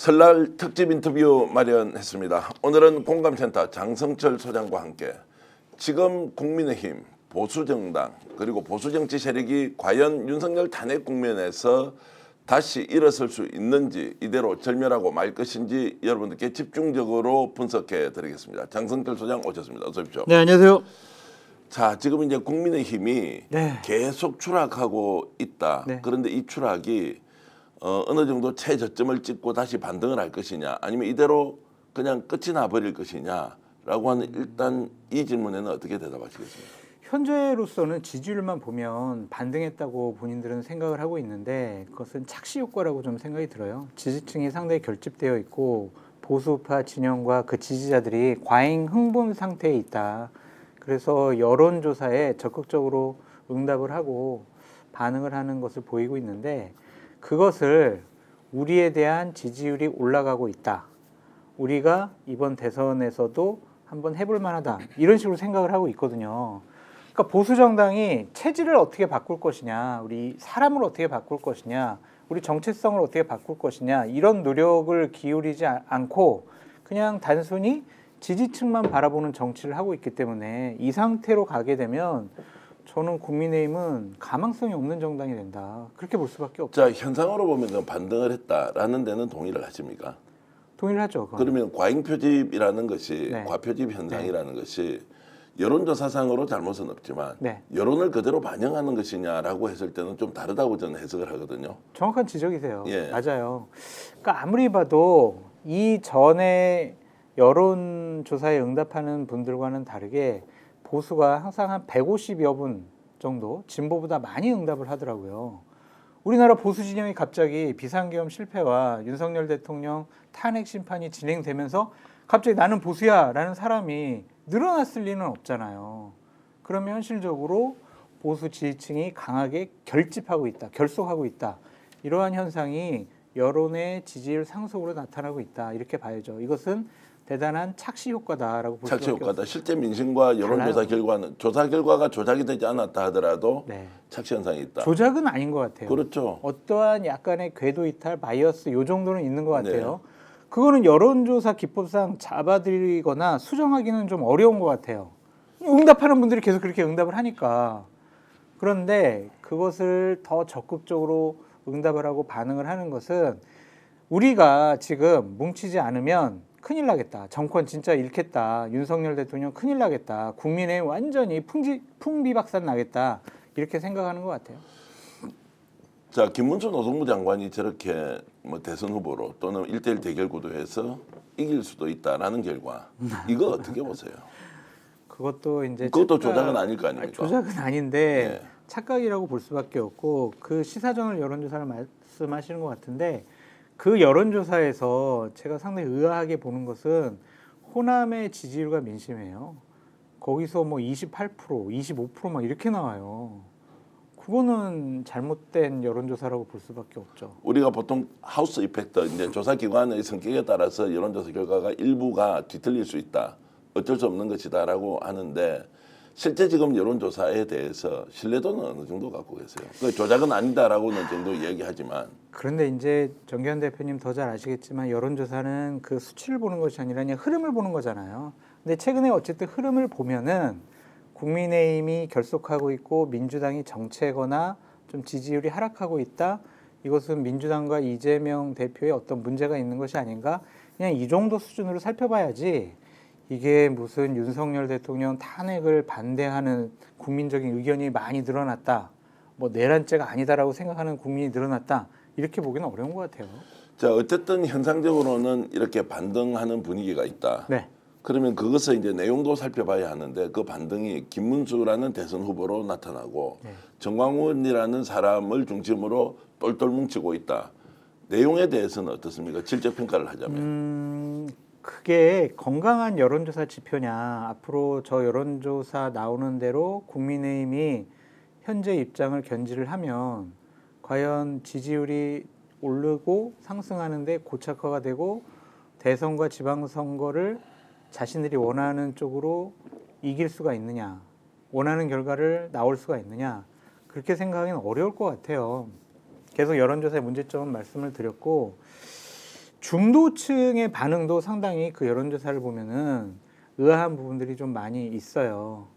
설날 특집 인터뷰 마련했습니다. 오늘은 공감센터 장성철 소장과 함께 지금 국민의힘, 보수정당 그리고 보수정치 세력이 과연 윤석열 탄핵 국면에서 다시 일어설 수 있는지, 이대로 절멸하고 말 것인지 여러분들께 집중적으로 분석해 드리겠습니다. 장성철 소장 오셨습니다. 어서 오십시오. 네, 안녕하세요. 자, 지금 이제 국민의힘이 네. 계속 추락하고 있다. 네. 그런데 이 추락이 어느 정도 최저점을 찍고 다시 반등을 할 것이냐, 아니면 이대로 그냥 끝이 나버릴 것이냐라고 하는, 일단 이 질문에는 어떻게 대답하시겠습니까? 현재로서는 지지율만 보면 반등했다고 본인들은 생각을 하고 있는데, 그것은 착시 효과라고 좀 생각이 들어요. 지지층이 상당히 결집되어 있고 보수파 진영과 그 지지자들이 과잉 흥분 상태에 있다. 그래서 여론조사에 적극적으로 응답을 하고 반응을 하는 것을 보이고 있는데, 그것을 우리에 대한 지지율이 올라가고 있다, 우리가 이번 대선에서도 한번 해볼 만하다, 이런 식으로 생각을 하고 있거든요. 그러니까 보수정당이 체질을 어떻게 바꿀 것이냐, 우리 사람을 어떻게 바꿀 것이냐, 우리 정체성을 어떻게 바꿀 것이냐, 이런 노력을 기울이지 않고 그냥 단순히 지지층만 바라보는 정치를 하고 있기 때문에, 이 상태로 가게 되면 저는 국민의힘은 가망성이 없는 정당이 된다, 그렇게 볼 수밖에 없죠. 자, 현상으로 보면 반등을 했다라는 데는 동의를 하십니까? 동의를 하죠. 그건. 그러면 과잉 표집이라는 것이, 네. 과표집 현상이라는 것이 여론조사상으로 잘못은 없지만 네. 여론을 그대로 반영하는 것이냐라고 했을 때는 좀 다르다고 저는 해석을 하거든요. 정확한 지적이세요. 예. 맞아요. 그러니까 아무리 봐도 이 전에 여론조사에 응답하는 분들과는 다르게 보수가 항상 한 150여 분 정도 진보보다 많이 응답을 하더라고요. 우리나라 보수 진영이 갑자기 비상계엄 실패와 윤석열 대통령 탄핵 심판이 진행되면서 갑자기 나는 보수야 라는 사람이 늘어났을 리는 없잖아요. 그러면 현실적으로 보수 지지층이 강하게 결집하고 있다, 결속하고 있다, 이러한 현상이 여론의 지지율 상승으로 나타나고 있다, 이렇게 봐야죠. 이것은 대단한 착시 효과다라고 볼 착시 수밖에 효과다. 없어요. 실제 민심과 여론조사 달라요. 결과는, 조사 결과가 조작이 되지 않았다 하더라도 네. 착시 현상이 있다. 조작은 아닌 것 같아요. 그렇죠. 어떠한 약간의 궤도 이탈, 바이어스 요 정도는 있는 것 같아요. 네. 그거는 여론조사 기법상 잡아들이거나 수정하기는 좀 어려운 것 같아요. 응답하는 분들이 계속 그렇게 응답을 하니까. 그런데 그것을 더 적극적으로 응답을 하고 반응을 하는 것은, 우리가 지금 뭉치지 않으면 큰일 나겠다, 정권 진짜 잃겠다, 윤석열 대통령 큰일 나겠다, 국민의힘 완전히 풍비박산 나겠다, 이렇게 생각하는 것 같아요. 자, 김문수 노동부 장관이 저렇게 대선 후보로 또는 1대1 대결 구도에서 이길 수도 있다라는 결과, 이거 어떻게 보세요? 그것도 이제 그것도 조작은 아닐 거 아닙니까? 조작은 아닌데 네. 착각이라고 볼 수밖에 없고, 그 시사저널 여론조사를 말씀하시는 것 같은데, 그 여론조사에서 제가 상당히 의아하게 보는 것은 호남의 지지율과 민심이에요. 거기서 뭐 28%, 25% 이렇게 나와요. 그거는 잘못된 여론조사라고 볼 수밖에 없죠. 우리가 보통 하우스 이펙터, 이제 조사 기관의 성격에 따라서 여론조사 결과가 일부가 뒤틀릴 수 있다, 어쩔 수 없는 것이다라고 하는데, 실제 지금 여론조사에 대해서 신뢰도는 어느 정도 갖고 계세요? 그 조작은 아니다라고는 정도 이야기하지만. 그런데 이제 정기현 대표님 더 잘 아시겠지만, 여론조사는 그 수치를 보는 것이 아니라 그냥 흐름을 보는 거잖아요. 근데 최근에 어쨌든 흐름을 보면은 국민의힘이 결속하고 있고 민주당이 정체거나 좀 지지율이 하락하고 있다, 이것은 민주당과 이재명 대표의 어떤 문제가 있는 것이 아닌가, 그냥 이 정도 수준으로 살펴봐야지, 이게 무슨 윤석열 대통령 탄핵을 반대하는 국민적인 의견이 많이 늘어났다, 뭐 내란죄가 아니다라고 생각하는 국민이 늘어났다, 이렇게 보기는 어려운 것 같아요. 자, 어쨌든 현상적으로는 이렇게 반등하는 분위기가 있다. 네. 그러면 그것을 이제 내용도 살펴봐야 하는데, 그 반등이 김문수라는 대선 후보로 나타나고 네. 정광훈이라는 사람을 중심으로 똘똘 뭉치고 있다. 내용에 대해서는 어떻습니까? 질적 평가를 하자면. 그게 건강한 여론조사 지표냐, 앞으로 저 여론조사 나오는 대로 국민의힘이 현재 입장을 견지를 하면 과연 지지율이 오르고 상승하는데 고착화가 되고 대선과 지방선거를 자신들이 원하는 쪽으로 이길 수가 있느냐, 원하는 결과를 나올 수가 있느냐, 그렇게 생각하기는 어려울 것 같아요. 계속 여론조사의 문제점은 말씀을 드렸고, 중도층의 반응도 상당히 그 여론조사를 보면은 의아한 부분들이 좀 많이 있어요.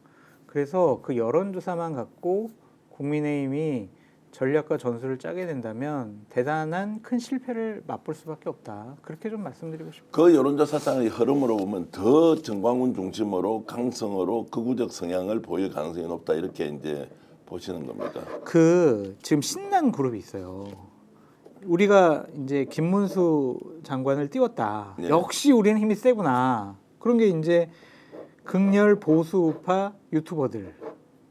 그래서 그 여론조사만 갖고 국민의힘이 전략과 전술을 짜게 된다면 대단한 큰 실패를 맛볼 수밖에 없다. 그렇게 좀 말씀드리고 싶어요. 그 여론조사상의 흐름으로 보면 더 정광훈 중심으로 강성으로 극우적 성향을 보일 가능성이 높다 이렇게 이제 보시는 겁니까? 그 지금 신난 그룹이 있어요. 우리가 이제 김문수 장관을 띄웠다. 네. 역시 우리는 힘이 세구나. 그런 게 이제 극렬 보수 우파 유튜버들.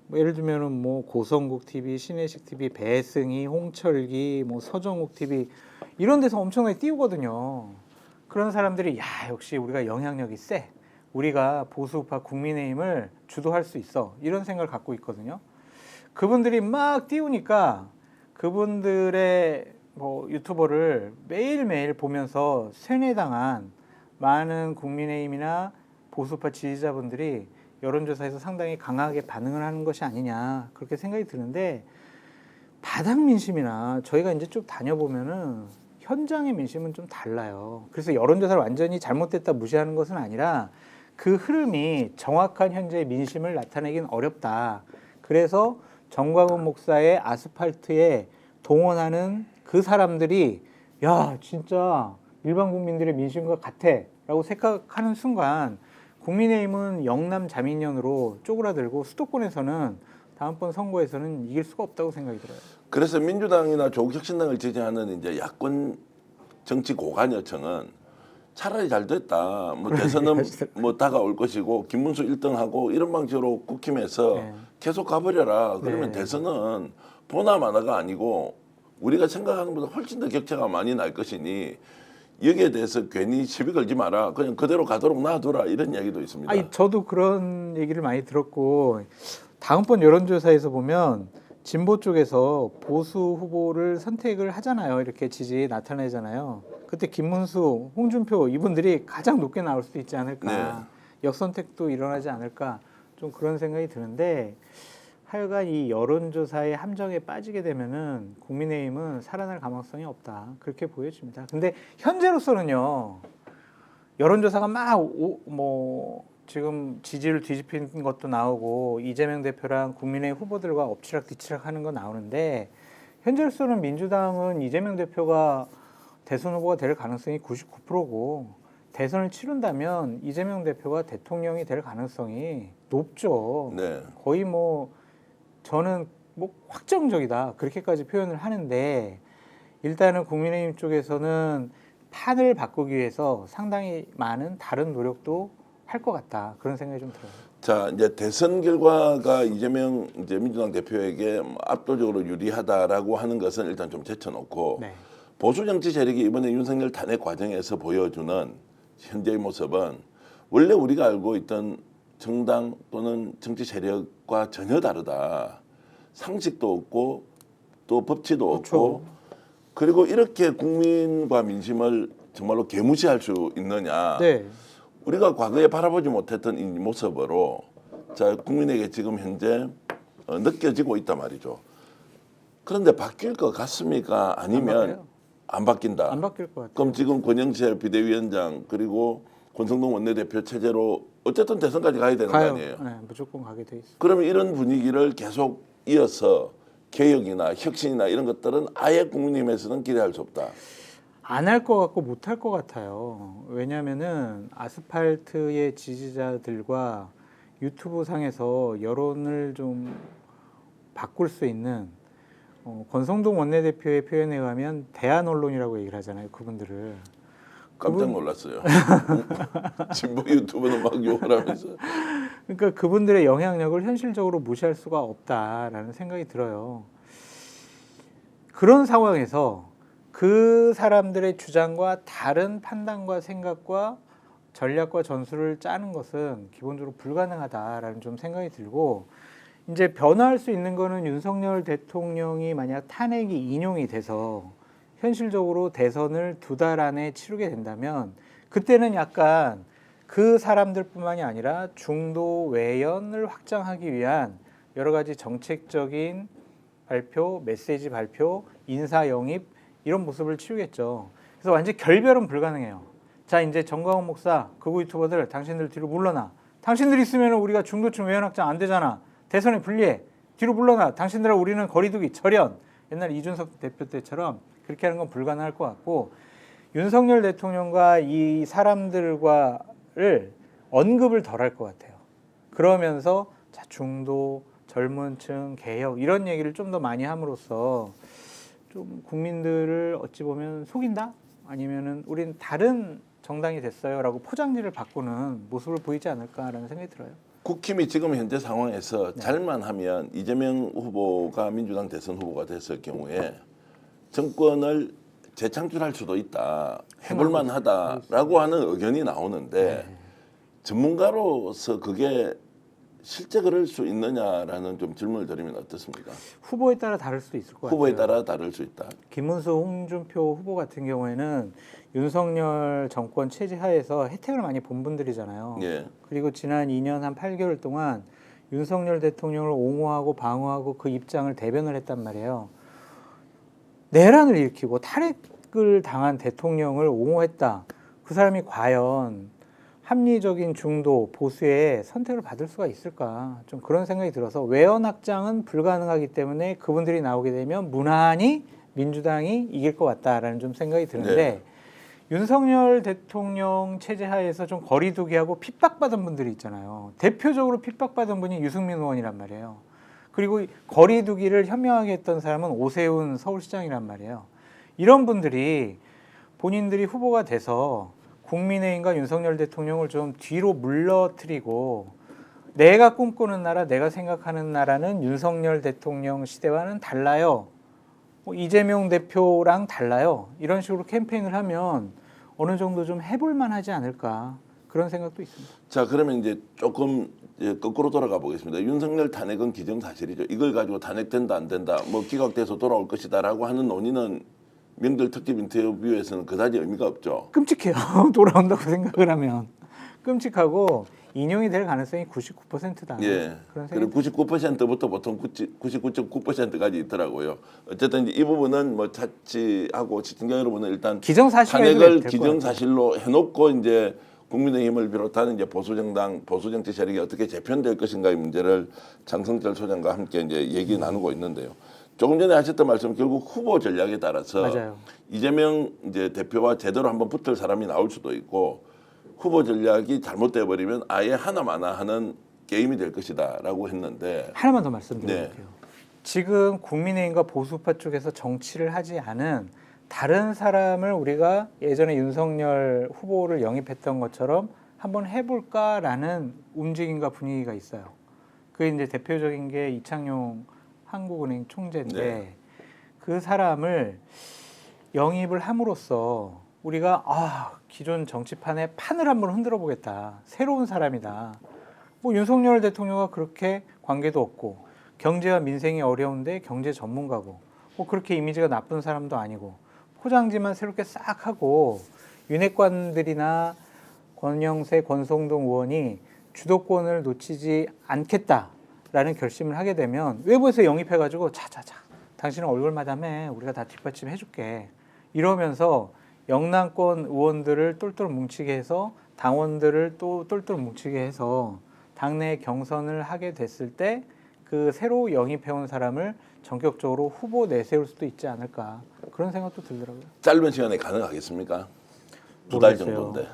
뭐 예를 들면은 뭐 고성국 TV, 신혜식 TV, 배승희, 홍철기, 뭐 서정욱 TV 이런 데서 엄청나게 띄우거든요. 그런 사람들이 야 역시 우리가 영향력이 세. 우리가 보수 우파 국민의힘을 주도할 수 있어. 이런 생각을 갖고 있거든요. 그분들이 막 띄우니까 그분들의 뭐 유튜버를 매일매일 보면서 세뇌당한 많은 국민의힘이나 보수파 지지자분들이 여론조사에서 상당히 강하게 반응을 하는 것이 아니냐 그렇게 생각이 드는데 바닥 민심이나 저희가 이제 쭉 다녀보면은 현장의 민심은 좀 달라요. 그래서 여론조사를 완전히 잘못됐다 무시하는 것은 아니라 그 흐름이 정확한 현재의 민심을 나타내긴 어렵다. 그래서 정광훈 목사의 아스팔트에 동원하는 그 사람들이 야 진짜 일반 국민들의 민심과 같아라고 생각하는 순간 국민의힘은 영남 자민련으로 쪼그라들고 수도권에서는 다음번 선거에서는 이길 수가 없다고 생각이 들어요. 그래서 민주당이나 조국혁신당을 지지하는 이제 야권 정치 고관여층은 차라리 잘 됐다. 뭐 대선은 뭐 다가올 것이고 김문수 1등하고 이런 방식으로 국힘에서 네. 계속 가버려라. 그러면 네. 대선은 보나 마나가 아니고 우리가 생각하는 것보다 훨씬 더 격차가 많이 날 것이니 여기에 대해서 괜히 시비 걸지 마라. 그냥 그대로 가도록 놔두라. 이런 이야기도 있습니다. 아니 저도 그런 얘기를 많이 들었고 다음번 여론조사에서 보면 진보 쪽에서 보수 후보를 선택을 하잖아요. 이렇게 지지 나타내잖아요. 그때 김문수, 홍준표 이분들이 가장 높게 나올 수도 있지 않을까. 네. 역선택도 일어나지 않을까. 좀 그런 생각이 드는데 하여간 이 여론조사의 함정에 빠지게 되면은 국민의힘은 살아날 가능성이 없다. 그렇게 보여집니다. 근데 현재로서는요. 여론조사가 뭐 지금 지지를 뒤집힌 것도 나오고 이재명 대표랑 국민의힘 후보들과 엎치락뒤치락 하는 거 나오는데 현재로서는 민주당은 이재명 대표가 대선 후보가 될 가능성이 99%고 대선을 치른다면 이재명 대표가 대통령이 될 가능성이 높죠. 네. 거의 뭐 저는 뭐 확정적이다 그렇게까지 표현을 하는데 일단은 국민의힘 쪽에서는 판을 바꾸기 위해서 상당히 많은 다른 노력도 할 것 같다 그런 생각이 좀 들어요. 자 이제 대선 결과가 이재명 이제 민주당 대표에게 뭐 압도적으로 유리하다라고 하는 것은 일단 좀 제쳐놓고 네. 보수 정치 세력이 이번에 윤석열 탄핵 과정에서 보여주는 현재의 모습은 원래 우리가 알고 있던 정당 또는 정치 세력과 전혀 다르다. 상식도 없고 또 법치도 그렇죠. 없고 그리고 이렇게 국민과 민심을 정말로 개무시할 수 있느냐. 네. 우리가 과거에 바라보지 못했던 이 모습으로 자 국민에게 지금 현재 느껴지고 있단 말이죠. 그런데 바뀔 것 같습니까? 아니면 안 바뀐다. 안 바뀔 것 같아요. 그럼 지금 권영세 비대위원장 그리고 권성동 원내대표 체제로 어쨌든 대선까지 가야 되는 거 가요. 아니에요. 네, 무조건 가게 돼 있어요. 그러면 이런 분위기를 계속 이어서 개혁이나 혁신이나 이런 것들은 아예 국민의힘에서는 기대할 수 없다. 안 할 것 같고 못 할 것 같아요. 왜냐하면은 아스팔트의 지지자들과 유튜브 상에서 여론을 좀 바꿀 수 있는 권성동 원내대표의 표현에 의하면 대안 언론이라고 얘기를 하잖아요. 그분들을. 깜짝 놀랐어요. 진보 유튜브는 막 욕을 하면서. 그러니까 그분들의 영향력을 현실적으로 무시할 수가 없다라는 생각이 들어요. 그런 상황에서 그 사람들의 주장과 다른 판단과 생각과 전략과 전술을 짜는 것은 기본적으로 불가능하다라는 좀 생각이 들고 이제 변화할 수 있는 거는 윤석열 대통령이 만약 탄핵이 인용이 돼서 현실적으로 대선을 2달 안에 치르게 된다면 그때는 약간 그 사람들뿐만이 아니라 중도 외연을 확장하기 위한 여러 가지 정책적인 발표, 메시지 발표, 인사 영입 이런 모습을 치르겠죠. 그래서 완전 결별은 불가능해요. 자, 이제 정광훈 목사, 극우 유튜버들, 당신들 뒤로 물러나. 당신들 있으면 우리가 중도층 외연 확장 안 되잖아. 대선에 불리해. 뒤로 물러나. 당신들하고 우리는 거리두기 절연. 옛날 이준석 대표 때처럼 그렇게 하는 건 불가능할 것 같고, 윤석열 대통령과 이 사람들과를 언급을 덜 할 것 같아요. 그러면서 자, 중도, 젊은 층, 개혁 이런 얘기를 좀 더 많이 함으로써 좀 국민들을 어찌 보면 속인다? 아니면은 우린 다른 정당이 됐어요라고 포장지를 바꾸는 모습을 보이지 않을까라는 생각이 들어요. 국힘이 지금 현재 상황에서 잘만 하면 이재명 후보가 민주당 대선 후보가 됐을 경우에 정권을 재창출할 수도 있다, 해볼만 하다라고 하는 의견이 나오는데 전문가로서 그게 실제 그럴 수 있느냐라는 좀 질문을 드리면 어떻습니까? 후보에 따라 다를 수도 있을 것 같아요. 후보에 따라 다를 수 있다. 김문수, 홍준표 후보 같은 경우에는 윤석열 정권 체제 하에서 혜택을 많이 본 분들이잖아요. 예. 그리고 지난 2년 한 8개월 동안 윤석열 대통령을 옹호하고 방어하고 그 입장을 대변을 했단 말이에요. 내란을 일으키고 탄핵을 당한 대통령을 옹호했다. 그 사람이 과연 합리적인 중도, 보수의 선택을 받을 수가 있을까? 좀 그런 생각이 들어서 외연 확장은 불가능하기 때문에 그분들이 나오게 되면 무난히 민주당이 이길 것 같다라는 좀 생각이 드는데 네. 윤석열 대통령 체제 하에서 좀 거리두기하고 핍박받은 분들이 있잖아요. 대표적으로 핍박받은 분이 유승민 의원이란 말이에요. 그리고 거리두기를 현명하게 했던 사람은 오세훈 서울시장이란 말이에요. 이런 분들이 본인들이 후보가 돼서 국민의힘과 윤석열 대통령을 좀 뒤로 물러뜨리고 내가 꿈꾸는 나라, 내가 생각하는 나라는 윤석열 대통령 시대와는 달라요. 이재명 대표랑 달라요. 이런 식으로 캠페인을 하면 어느 정도 좀 해볼 만하지 않을까 그런 생각도 있습니다. 자, 그러면 이제 조금 거꾸로 돌아가 보겠습니다. 윤석열 탄핵은 기정사실이죠. 이걸 가지고 탄핵된다 안 된다, 뭐 기각돼서 돌아올 것이다라고 하는 논의는 명절 특집 인터뷰에서는 그다지 의미가 없죠. 끔찍해요. 돌아온다고 생각을 하면 끔찍하고 인용이 될 가능성이 99%다. 예. 그런 그리고 생각이 99%부터 보통 99.9%까지 있더라고요. 어쨌든 이제 이 부분은 뭐 차치하고 시청자 여러분은 일단 기정사실로 해도 탄핵을 될것 기정사실로 해놓고 이제 국민의힘을 비롯한 이제 보수정당, 보수정치 세력이 어떻게 재편될 것인가의 문제를 장성철 소장과 함께 이제 얘기 나누고 있는데요. 조금 전에 하셨던 말씀 결국 후보 전략에 따라서 맞아요. 이재명 이제 대표와 제대로 한번 붙을 사람이 나올 수도 있고 후보 전략이 잘못돼 버리면 아예 하나마나 하는 게임이 될 것이다라고 했는데 하나만 더 말씀드릴게요. 네. 지금 국민의힘과 보수파 쪽에서 정치를 하지 않은 다른 사람을 우리가 예전에 윤석열 후보를 영입했던 것처럼 한번 해볼까라는 움직임과 분위기가 있어요. 그게 이제 대표적인 게 이창용 한국은행 총재인데 네. 그 사람을 영입을 함으로써 우리가 기존 정치판의 판을 한번 흔들어 보겠다. 새로운 사람이다. 뭐 윤석열 대통령과 그렇게 관계도 없고 경제와 민생이 어려운데 경제 전문가고 뭐 그렇게 이미지가 나쁜 사람도 아니고 포장지만 새롭게 싹 하고 윤핵관들이나 권영세, 권성동 의원이 주도권을 놓치지 않겠다라는 결심을 하게 되면 외부에서 영입해가지고 자자자 당신은 얼굴 마담해 우리가 다 뒷받침해줄게 이러면서 영남권 의원들을 똘똘 뭉치게 해서 당원들을 또 똘똘 뭉치게 해서 당내 경선을 하게 됐을 때 그 새로 영입해온 사람을 전격적으로 후보 내세울 수도 있지 않을까 그런 생각도 들더라고요. 짧은 시간에 가능하겠습니까? 2달 정도인데.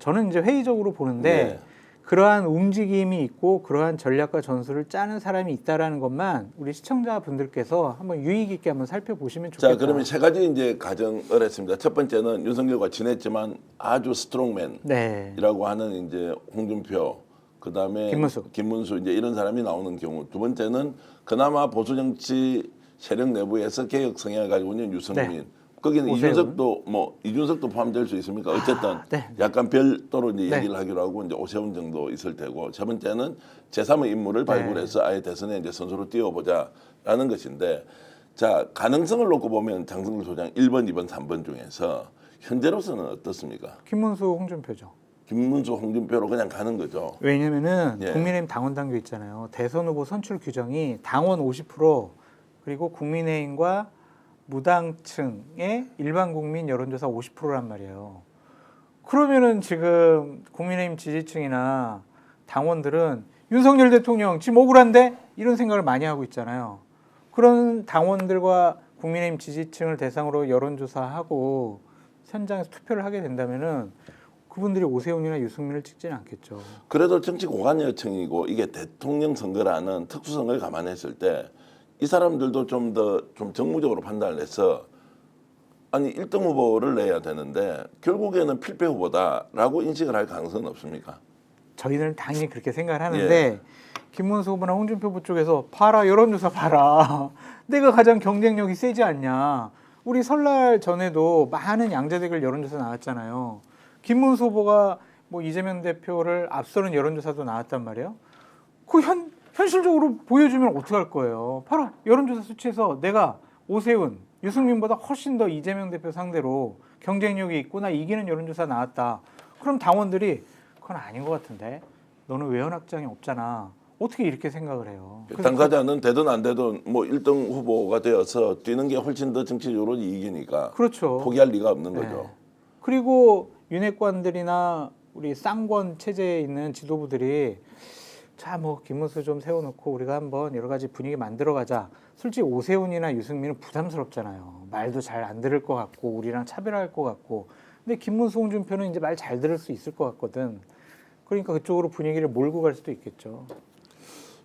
저는 이제 회의적으로 보는데 네. 그러한 움직임이 있고 그러한 전략과 전술을 짜는 사람이 있다라는 것만 우리 시청자분들께서 한번 유의 깊게 한번 살펴보시면 좋겠다. 자, 그러면 세 가지 이제 가정을 했습니다. 첫 번째는 윤석열과 친했지만 아주 스트롱맨이라고 네. 하는 이제 홍준표, 그다음에 김문수 이제 이런 사람이 나오는 경우. 두 번째는 그나마 보수 정치 세력 내부에서 개혁 성향을 가지고 있는 유승민. 네. 거기는 오세훈. 이준석도 포함될 수 있습니까? 어쨌든 네. 약간 별도로 이제 네. 얘기를 하기로 하고 이제 오세훈 정도 있을 테고. 세 번째는 제3의 인물을 발굴해서 아예 대선에 이제 선수로 띄워보자라는 것인데, 자, 가능성을 놓고 보면 장성철 소장 1번, 2번, 3번 중에서 현재로서는 어떻습니까? 김문수, 홍준표죠. 김문수, 홍준표로 그냥 가는 거죠. 왜냐면은 예. 국민의힘 당원 당규 있잖아요. 대선 후보 선출 규정이 당원 50% 그리고 국민의힘과 무당층의 일반 국민 여론조사 50%란 말이에요. 그러면은 지금 국민의힘 지지층이나 당원들은 윤석열 대통령 지금 억울한데 이런 생각을 많이 하고 있잖아요. 그런 당원들과 국민의힘 지지층을 대상으로 여론조사하고 현장에서 투표를 하게 된다면은 그분들이 오세훈이나 유승민을 찍지는 않겠죠. 그래도 정치 고관여층이고 이게 대통령 선거라는 특수성을 감안했을 때 이 사람들도 좀 정무적으로 판단을 해서 아니 1등 후보를 내야 되는데 결국에는 필패 후보다라고 인식을 할 가능성은 없습니까? 저희는 당연히 그렇게 생각을 하는데 김문수 후보나 홍준표 후보 쪽에서 봐라 여론조사 봐라 내가 가장 경쟁력이 세지 않냐. 우리 설날 전에도 많은 양자대결 여론조사 나왔잖아요. 김문수 후보가 뭐 이재명 대표를 앞서는 여론조사도 나왔단 말이에요. 현실적으로 보여주면 어떡할 거예요. 바로 여론조사 수치에서 내가 오세훈, 유승민보다 훨씬 더 이재명 대표 상대로 경쟁력이 있고 나 이기는 여론조사 나왔다. 그럼 당원들이 그건 아닌 것 같은데 너는 외연 확장이 없잖아. 어떻게 이렇게 생각을 해요. 당사자는 되든 안 되든 뭐 1등 후보가 되어서 뛰는 게 훨씬 더 정치적으로 이익이니까 그렇죠. 포기할 리가 없는 거죠. 네. 그리고 윤핵관들이나 우리 쌍권 체제에 있는 지도부들이 자, 뭐 김문수 좀 세워놓고 우리가 한번 여러 가지 분위기 만들어가자. 솔직히 오세훈이나 유승민은 부담스럽잖아요. 말도 잘 안 들을 것 같고 우리랑 차별할 것 같고. 근데 김문수, 홍준표는 이제 말 잘 들을 수 있을 것 같거든. 그러니까 그쪽으로 분위기를 몰고 갈 수도 있겠죠.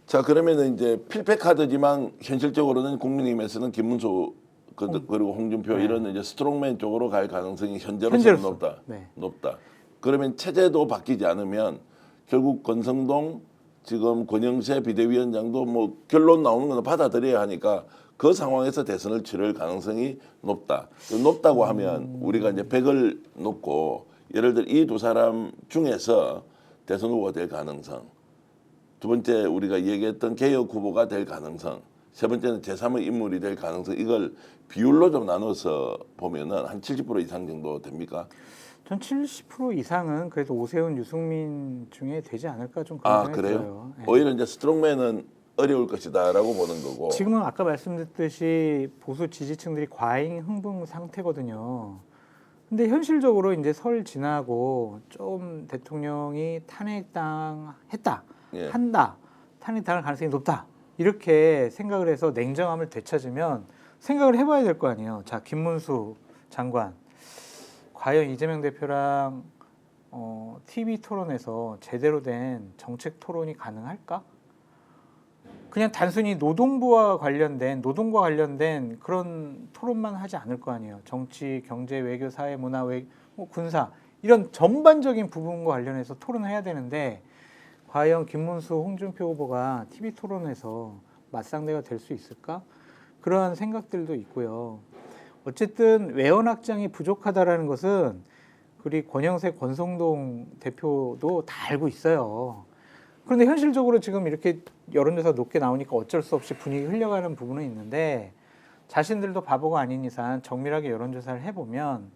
자 그러면은 이제 필패 카드지만 현실적으로는 국민의힘에서는 김문수 그리고 홍준표 이런 이제 스트롱맨 쪽으로 갈 가능성이 현재로서는 높다. 네. 높다. 그러면 체제도 바뀌지 않으면 결국 권성동 지금 권영세 비대위원장도 뭐 결론 나오는 건 받아들여야 하니까 그 상황에서 대선을 치를 가능성이 높다. 높다고 하면 우리가 이제 100을 놓고 예를 들어 이 두 사람 중에서 대선 후보가 될 가능성, 두 번째 우리가 얘기했던 개혁 후보가 될 가능성, 세 번째는 제3의 인물이 될 가능성, 이걸 비율로 좀 나눠서 보면은 한 70% 이상 정도 됩니까? 전 70% 이상은 그래도 오세훈, 유승민 중에 되지 않을까 좀 그런 생각이 그래요? 들어요. 네. 오히려 이제 스트롱맨은 어려울 것이다라고 보는 거고. 지금은 아까 말씀드렸듯이 보수 지지층들이 과잉 흥분 상태거든요. 근데 현실적으로 이제 설 지나고 좀 대통령이 탄핵당했다, 한다, 탄핵당할 가능성이 높다 이렇게 생각을 해서 냉정함을 되찾으면 생각을 해봐야 될 거 아니에요. 자, 김문수 장관. 과연 이재명 대표랑 TV 토론에서 제대로 된 정책 토론이 가능할까? 그냥 단순히 노동과 관련된 그런 토론만 하지 않을 거 아니에요. 정치, 경제, 외교, 사회, 문화, 뭐 군사 이런 전반적인 부분과 관련해서 토론해야 되는데 과연 김문수, 홍준표 후보가 TV 토론에서 맞상대가 될 수 있을까? 그러한 생각들도 있고요. 어쨌든 외연 확장이 부족하다라는 것은 우리 권영세, 권성동 대표도 다 알고 있어요. 그런데 현실적으로 지금 이렇게 여론조사 높게 나오니까 어쩔 수 없이 분위기 흘려가는 부분은 있는데 자신들도 바보가 아닌 이상 정밀하게 여론조사를 해보면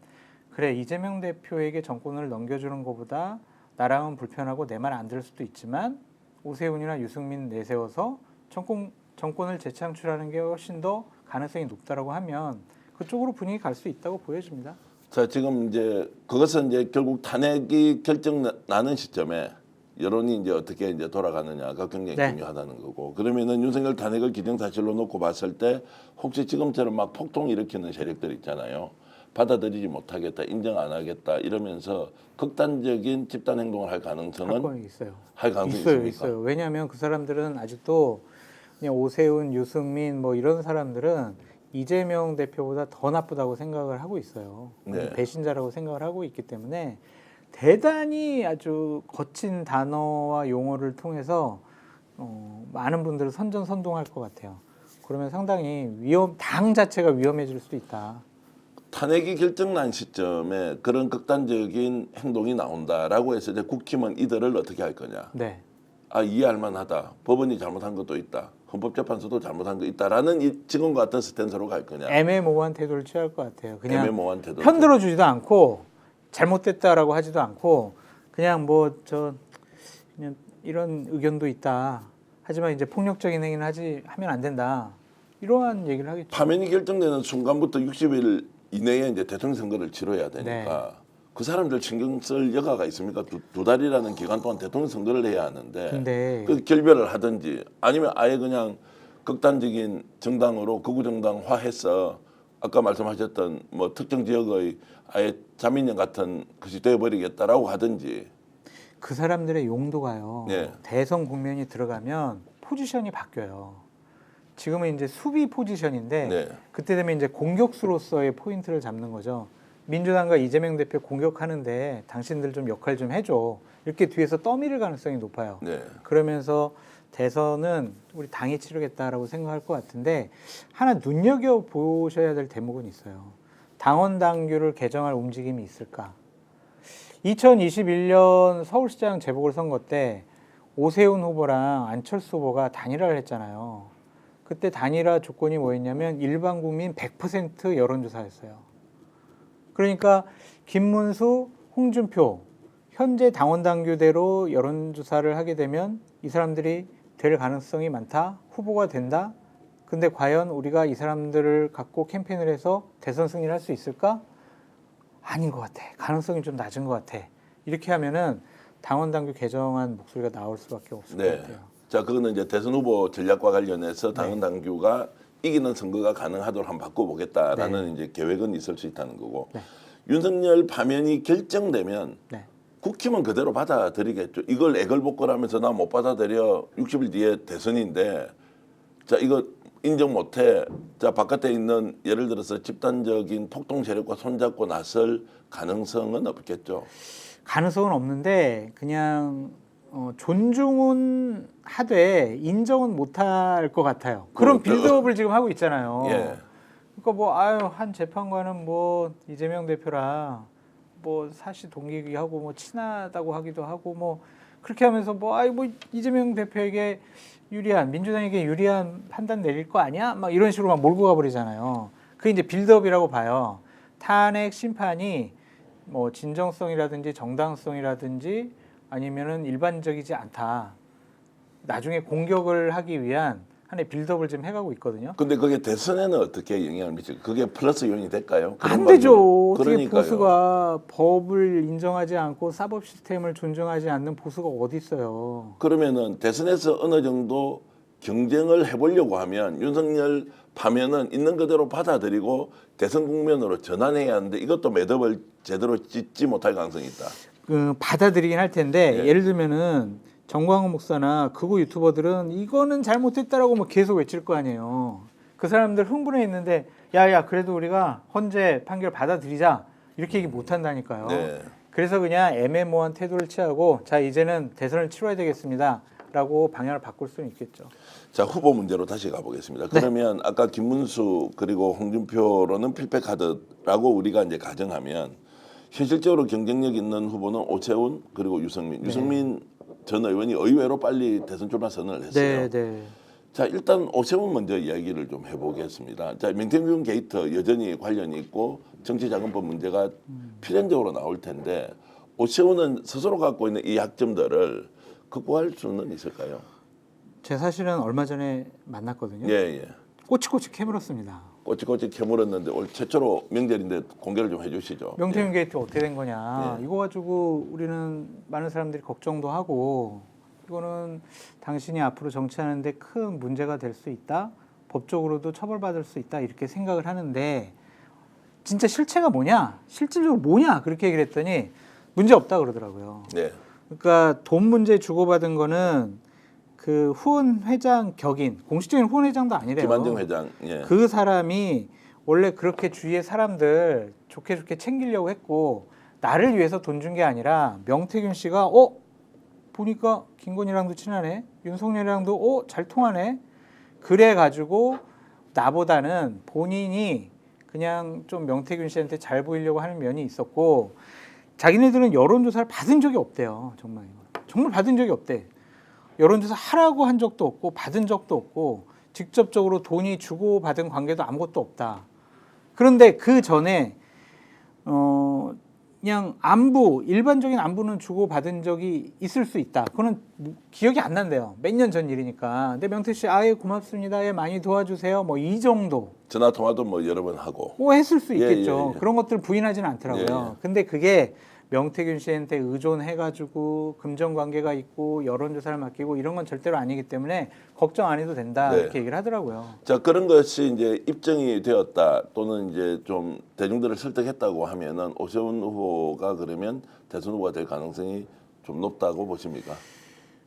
그래 이재명 대표에게 정권을 넘겨주는 것보다 나랑은 불편하고 내 말 안 들을 수도 있지만 오세훈이나 유승민 내세워서 정권을 재창출하는 게 훨씬 더 가능성이 높다라고 하면 그쪽으로 분위기 갈 수 있다고 보여집니다. 자 지금 이제 그것은 이제 결국 탄핵이 결정 나는 시점에 여론이 이제 어떻게 이제 돌아가느냐가 굉장히 중요하다는 거고 그러면은 윤석열 탄핵을 기정사실로 놓고 봤을 때 혹시 지금처럼 막 폭동 일으키는 세력들 있잖아요. 받아들이지 못하겠다, 인정 안 하겠다 이러면서 극단적인 집단 행동을 할 가능성은 있어요. 할 가능성이 있어요. 왜냐하면 그 사람들은 아직도 그냥 오세훈, 유승민 뭐 이런 사람들은 이재명 대표보다 더 나쁘다고 생각을 하고 있어요. 배신자라고 생각을 하고 있기 때문에 대단히 아주 거친 단어와 용어를 통해서 많은 분들을 선전선동할 것 같아요. 그러면 상당히 당 자체가 위험해질 수도 있다. 탄핵이 결정난 시점에 그런 극단적인 행동이 나온다라고 해서 이제 국힘은 이들을 어떻게 할 거냐. 네. 이해할 만하다. 법원이 잘못한 것도 있다. 헌법재판소도 잘못한 거 있다라는 지금과 같은 스탠스로 갈 거냐. 애매모호한 태도를 취할 것 같아요. 그냥 애매모호한 태도. 편들어주지도 않고 잘못됐다라고 하지도 않고 그냥 그냥 이런 의견도 있다. 하지만 이제 폭력적인 행위는 하면 안 된다. 이러한 얘기를 하겠죠. 파면이 결정되는 순간부터 60일 이내에 이제 대통령 선거를 치러야 되니까 그 사람들 신경 쓸 여가가 있습니까? 두 달이라는 기간 동안 대통령 선거를 해야 하는데 근데 그 결별을 하든지 아니면 아예 그냥 극단적인 정당으로 극우 정당화해서 아까 말씀하셨던 뭐 특정 지역의 아예 자민련 같은 것이 되어버리겠다라고 하든지. 그 사람들의 용도가요. 네. 대선 국면이 들어가면 포지션이 바뀌어요. 지금은 이제 수비 포지션인데 네. 그때 되면 이제 공격수로서의 포인트를 잡는 거죠. 민주당과 이재명 대표 공격하는데 당신들 좀 역할 좀 해줘. 이렇게 뒤에서 떠밀을 가능성이 높아요. 네. 그러면서 대선은 우리 당이 치르겠다라고 생각할 것 같은데 하나 눈여겨보셔야 될 대목은 있어요. 당원 당규를 개정할 움직임이 있을까? 2021년 서울시장 재보궐선거 때 오세훈 후보랑 안철수 후보가 단일화를 했잖아요. 그때 단일화 조건이 뭐였냐면 일반 국민 100% 여론조사였어요. 그러니까 김문수, 홍준표 현재 당원 당규대로 여론조사를 하게 되면 이 사람들이 될 가능성이 많다. 후보가 된다. 근데 과연 우리가 이 사람들을 갖고 캠페인을 해서 대선 승리를 할 수 있을까? 아닌 것 같아. 가능성이 좀 낮은 것 같아. 이렇게 하면은 당원 당규 개정안 목소리가 나올 수밖에 없을 것 같아요. 자, 그거는 이제 대선 후보 전략과 관련해서 당원 당규가 이기는 선거가 가능하도록 한번 바꿔보겠다라는 이제 계획은 있을 수 있다는 거고. 윤석열 파면이 결정되면 국힘은 그대로 받아들이겠죠. 이걸 애걸복걸하면서 나 못 받아들여. 60일 뒤에 대선인데, 자 이거 인정 못해. 자 바깥에 있는 예를 들어서 집단적인 폭동 세력과 손잡고 나설 가능성은 없겠죠. 가능성은 없는데 그냥 존중은 하되 인정은 못할 것 같아요. 그런 빌드업을 지금 하고 있잖아요. 예. 그러니까 뭐 한 재판관은 뭐 이재명 대표랑 뭐 사시 동기하고 뭐 친하다고 하기도 하고 뭐 그렇게 하면서 뭐 이재명 대표에게 유리한 민주당에게 유리한 판단 내릴 거 아니야? 막 이런 식으로 막 몰고 가버리잖아요. 그게 이제 빌드업이라고 봐요. 탄핵 심판이 뭐 진정성이라든지 정당성이라든지 아니면은 일반적이지 않다. 나중에 공격을 하기 위한 하나의 빌드업을 지금 해가고 있거든요. 근데 그게 대선에는 어떻게 영향을 미칠까요? 그게 플러스 요인이 될까요? 안 되죠. 어떻게 그러니까요. 보수가 법을 인정하지 않고 사법 시스템을 존중하지 않는 보수가 어디 있어요. 그러면은 대선에서 어느 정도 경쟁을 해보려고 하면 윤석열 파면은 있는 그대로 받아들이고 대선 국면으로 전환해야 하는데 이것도 매듭을 제대로 짓지 못할 가능성이 있다. 받아들이긴 할 텐데 예를 들면은 정광훈 목사나 극우 유튜버들은 이거는 잘못했다라고 뭐 계속 외칠 거 아니에요. 그 사람들 흥분해 있는데 야야 그래도 우리가 헌재 판결 받아들이자 이렇게 얘기 못 한다니까요. 그래서 그냥 애매모호한 태도를 취하고 자 이제는 대선을 치러야 되겠습니다라고 방향을 바꿀 수는 있겠죠. 자 후보 문제로 다시 가보겠습니다. 그러면 아까 김문수 그리고 홍준표로는 필패카드라고 우리가 이제 가정하면 현실적으로 경쟁력 있는 후보는 오세훈 그리고 유승민 전 의원이 의외로 빨리 대선 출마 선언을 했어요. 자 일단 오세훈 먼저 이야기를 좀 해보겠습니다. 자 명태균 게이트 여전히 관련이 있고 정치자금법 문제가 필연적으로 나올 텐데 오세훈은 스스로 갖고 있는 이 약점들을 극복할 수는 있을까요? 제가 사실은 얼마 전에 만났거든요. 꼬치꼬치 캐물었습니다. 꼬치꼬치 캐물었는데 올 최초로 명절인데 공개를 좀 해주시죠. 명태균 게이트 어떻게 된 거냐. 이거 가지고 우리는 많은 사람들이 걱정도 하고 이거는 당신이 앞으로 정치하는데 큰 문제가 될 수 있다. 법적으로도 처벌받을 수 있다. 이렇게 생각을 하는데 진짜 실체가 뭐냐? 실질적으로 뭐냐? 그렇게 얘기를 했더니 문제 없다 그러더라고요. 그러니까 돈 문제 주고받은 거는 그 후원 회장 격인 공식적인 후원 회장도 아니래요. 김한정 회장. 그 사람이 원래 그렇게 주위의 사람들 좋게 챙기려고 했고 나를 위해서 돈 준 게 아니라 명태균 씨가 보니까 김건희랑도 친하네. 윤석열이랑도 잘 통하네. 그래 가지고 나보다는 본인이 그냥 좀 명태균 씨한테 잘 보이려고 하는 면이 있었고 자기네들은 여론조사를 받은 적이 없대요. 정말 받은 적이 없대. 여론조사 하라고 한 적도 없고 받은 적도 없고 직접적으로 돈이 주고받은 관계도 아무것도 없다. 그런데 그 전에 그냥 일반적인 안부는 주고 받은 적이 있을 수 있다. 그거는 기억이 안 난대요. 몇 년 전 일이니까. 근데 명태 씨, 아예 고맙습니다. 예, 많이 도와주세요. 뭐 이 정도. 전화 통화도 뭐 여러 번 하고. 뭐 했을 수 예, 있겠죠. 예. 그런 것들 부인하지는 않더라고요. 예, 예. 근데 그게 명태균 씨한테 의존해가지고 금전 관계가 있고 여론조사를 맡기고 이런 건 절대로 아니기 때문에 걱정 안 해도 된다. 네. 이렇게 얘기를 하더라고요. 자, 그런 것이 이제 입증이 되었다 또는 이제 좀 대중들을 설득했다고 하면은 오세훈 후보가 그러면 대선 후보가 될 가능성이 좀 높다고 보십니까?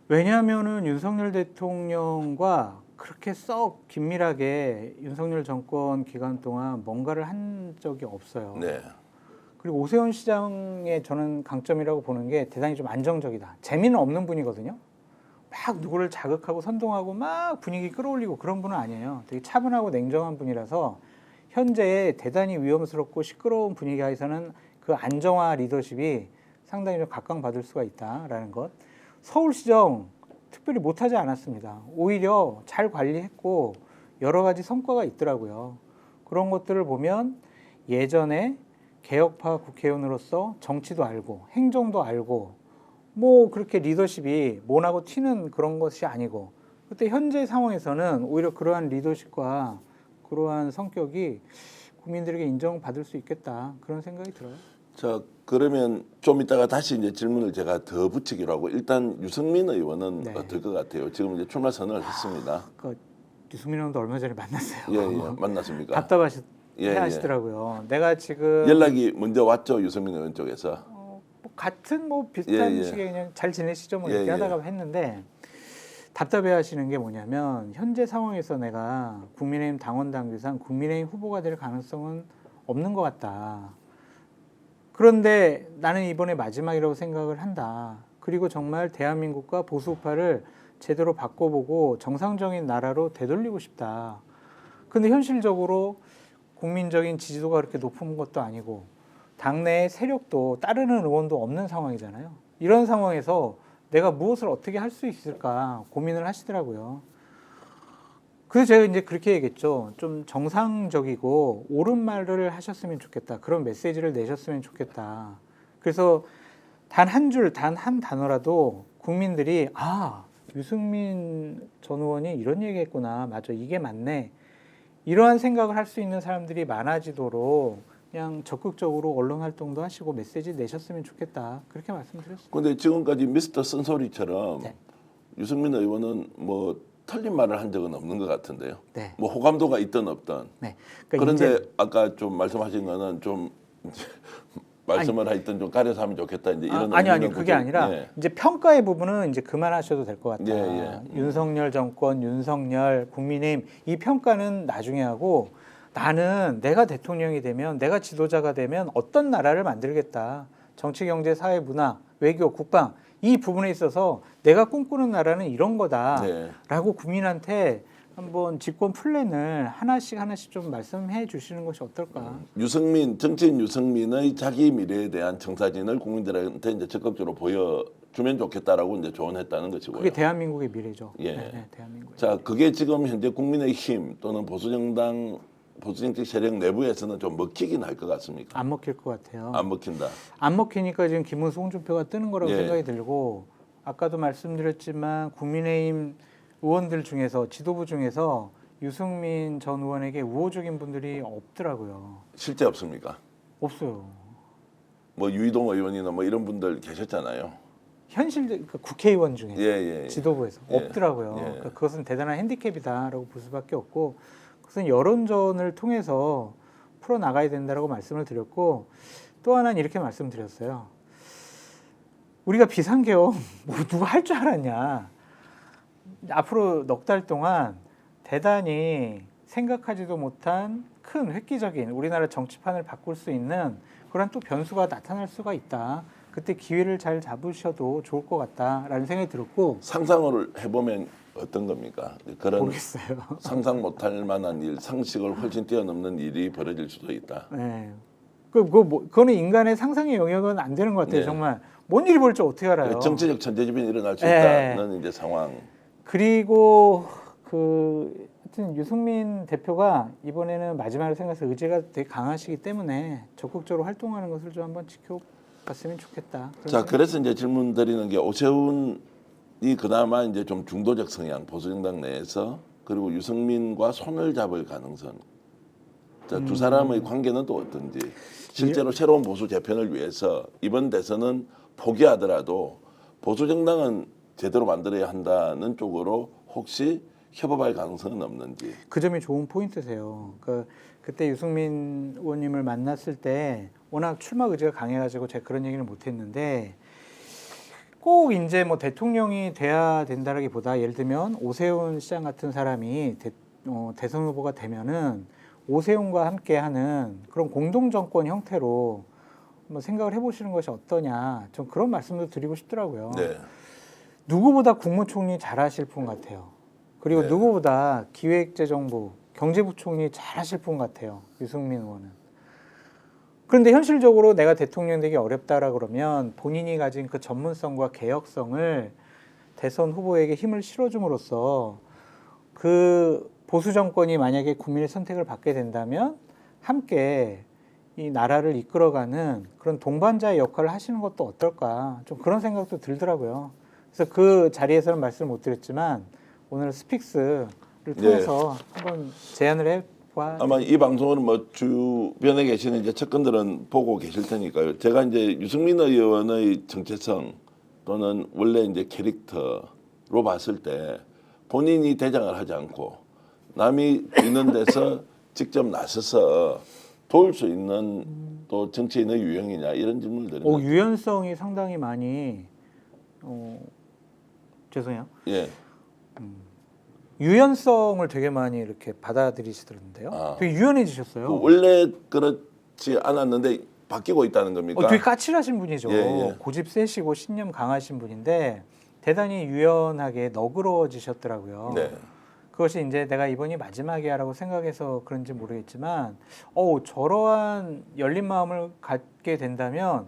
왜냐하면은 윤석열 대통령과 그렇게 썩 긴밀하게 윤석열 정권 기간 동안 뭔가를 한 적이 없어요. 네. 그리고 오세훈 시장의 저는 강점이라고 보는 게 대단히 좀 안정적이다. 재미는 없는 분이거든요. 막 누구를 자극하고 선동하고 막 분위기 끌어올리고 그런 분은 아니에요. 되게 차분하고 냉정한 분이라서 현재 대단히 위험스럽고 시끄러운 분위기 하에서는 그 안정화 리더십이 상당히 좀 각광받을 수가 있다라는 것. 서울시정 특별히 못하지 않았습니다. 오히려 잘 관리했고 여러 가지 성과가 있더라고요. 그런 것들을 보면 예전에 개혁파 국회의원으로서 정치도 알고 행정도 알고 뭐 그렇게 리더십이 모나고 튀는 그런 것이 아니고 그때 현재 상황에서는 오히려 그러한 리더십과 그러한 성격이 국민들에게 인정받을 수 있겠다 그런 생각이 들어요. 자, 그러면 좀 이따가 다시 이제 질문을 제가 더 붙이기로 하고 일단 유승민 의원은 네. 어떨 것 같아요? 지금 이제 출마 선언을 했습니다. 그 유승민 의원도 얼마 전에 만났어요. 예, 예. 만났습니까? 답답하시더라고요. 내가 지금 연락이 먼저 왔죠, 유승민 의원 쪽에서. 뭐 같은 뭐 비슷한 예, 예. 식의 그냥 잘 지내시죠 뭐 예, 이렇게 예. 하다가 했는데 답답해하시는 게 뭐냐면 현재 상황에서 내가 국민의힘 당원 당규상 국민의힘 후보가 될 가능성은 없는 것 같다. 그런데 나는 이번에 마지막이라고 생각을 한다. 그리고 정말 대한민국과 보수우파를 제대로 바꿔보고 정상적인 나라로 되돌리고 싶다. 근데 현실적으로 국민적인 지지도가 그렇게 높은 것도 아니고 당내의 세력도 따르는 의원도 없는 상황이잖아요. 이런 상황에서 내가 무엇을 어떻게 할 수 있을까 고민을 하시더라고요. 그래서 제가 이제 그렇게 얘기했죠. 좀 정상적이고 옳은 말을 하셨으면 좋겠다. 그런 메시지를 내셨으면 좋겠다. 그래서 단 한 줄, 단 한 단어라도 국민들이 유승민 전 의원이 이런 얘기했구나. 맞아, 이게 맞네. 이러한 생각을 할 수 있는 사람들이 많아지도록 그냥 적극적으로 언론 활동도 하시고 메시지 내셨으면 좋겠다. 그렇게 말씀드렸습니다. 근데 지금까지 미스터 쓴소리처럼 네. 유승민 의원은 뭐 틀린 말을 한 적은 없는 것 같은데요. 네. 뭐 호감도가 있든 없든. 네. 그런데 아까 좀 말씀하신 거는 좀 말씀을 하여튼 좀 가려서 하면 좋겠다. 이제 이런 아니 의미는 그게 보통- 아니라 예. 이제 평가의 부분은 이제 그만하셔도 될 것 같다. 예. 윤석열 정권, 윤석열, 국민의힘 이 평가는 나중에 하고 나는 내가 대통령이 되면 내가 지도자가 되면 어떤 나라를 만들겠다. 정치, 경제, 사회, 문화, 외교, 국방 이 부분에 있어서 내가 꿈꾸는 나라는 이런 거다라고 네. 국민한테 한번 집권 플랜을 하나씩 좀 말씀해 주시는 것이 어떨까? 정치인 유승민의 자기 미래에 대한 청사진을 국민들한테 이제 적극적으로 보여주면 좋겠다라고 이제 조언했다는 것이고요. 그게 대한민국의 미래죠. 예. 네, 대한민국. 자, 그게 지금 현재 국민의힘 또는 보수정당 보수정책 세력 내부에서는 좀 먹히긴 할 것 같습니까? 안 먹힐 것 같아요. 안 먹힌다. 안 먹히니까 지금 김문수 홍준표가 뜨는 거라고 예. 생각이 들고 아까도 말씀드렸지만 국민의힘 의원들 중에서 지도부 중에서 유승민 전 의원에게 우호적인 분들이 없더라고요. 실제 없습니까? 없어요. 뭐 유이동 의원이나 뭐 이런 분들 계셨잖아요. 그러니까 국회의원 중에 예. 지도부에서 예. 없더라고요. 예. 그러니까 그것은 대단한 핸디캡이다라고 볼 수밖에 없고 그것은 여론전을 통해서 풀어 나가야 된다라고 말씀을 드렸고 또 하나는 이렇게 말씀드렸어요. 우리가 비상계엄 뭐 누가 할 줄 알았냐. 앞으로 넉 달 동안 대단히 생각하지도 못한 큰 획기적인 우리나라 정치판을 바꿀 수 있는 그런 또 변수가 나타날 수가 있다. 그때 기회를 잘 잡으셔도 좋을 것 같다라는 생각이 들었고 상상을 해보면 어떤 겁니까? 그런 모르겠어요. 상상 못할 만한 일, 상식을 훨씬 뛰어넘는 일이 벌어질 수도 있다. 네. 그거는 인간의 상상의 영역은 안 되는 것 같아요. 네. 정말 뭔 일이 벌지 어떻게 알아요? 정치적 천재지변이 일어날 수 네. 있다는 이제 상황. 그리고 하여튼 유승민 대표가 이번에는 마지막으로 생각해서 의지가 되게 강하시기 때문에 적극적으로 활동하는 것을 좀 한번 갔으면 좋겠다. 그런 자, 생각. 그래서 이제 질문 드리는 게 오세훈이 그나마 이제 좀 중도적 성향 보수정당 내에서 그리고 유승민과 손을 잡을 가능성. 자, 두 사람의 관계는 또 어떤지. 실제로 새로운 보수 재편을 위해서 이번 대선은 포기하더라도 보수 정당은 제대로 만들어야 한다는 쪽으로 혹시 협업할 가능성은 없는지. 그 점이 좋은 포인트세요. 그때 유승민 의원님을 만났을 때 워낙 출마 의지가 강해가지고 제가 그런 얘기를 못했는데 꼭 이제 뭐 대통령이 돼야 된다라기보다 예를 들면 오세훈 시장 같은 사람이 대선 후보가 되면은 오세훈과 함께하는 그런 공동 정권 형태로 한번 생각을 해보시는 것이 어떠냐. 좀 그런 말씀도 드리고 싶더라고요. 네. 누구보다 국무총리 잘하실 분 같아요. 그리고 네. 누구보다 기획재정부, 경제부총리 잘하실 분 같아요. 유승민 의원은. 그런데 현실적으로 내가 대통령 되기 어렵다라 그러면 본인이 가진 그 전문성과 개혁성을 대선 후보에게 힘을 실어줌으로써 그 보수 정권이 만약에 국민의 선택을 받게 된다면 함께 이 나라를 이끌어가는 그런 동반자의 역할을 하시는 것도 어떨까 좀 그런 생각도 들더라고요. 그래서 그 자리에서는 말씀을 못 드렸지만 오늘 스픽스를 통해서 한번 제안을 해봐. 아마 이 방송은 뭐 주변에 계시는 이제 측근들은 보고 계실 테니까요. 제가 이제 유승민 의원의 정체성 또는 원래 이제 캐릭터로 봤을 때 본인이 대장을 하지 않고 남이 있는 데서 직접 나서서 도울 수 있는 또 정치인의 유형이냐 이런 질문을 드립니다. 유연성이 상당히 많이 죄송해요. 예. 유연성을 되게 많이 이렇게 받아들이시던데요. 아. 되게 유연해지셨어요. 원래 그렇지 않았는데 바뀌고 있다는 겁니까? 되게 까칠하신 분이죠. 예, 예. 고집 세시고 신념 강하신 분인데 대단히 유연하게 너그러지셨더라고요. 네. 그것이 이제 내가 이번이 마지막이야라고 생각해서 그런지 모르겠지만, 저러한 열린 마음을 갖게 된다면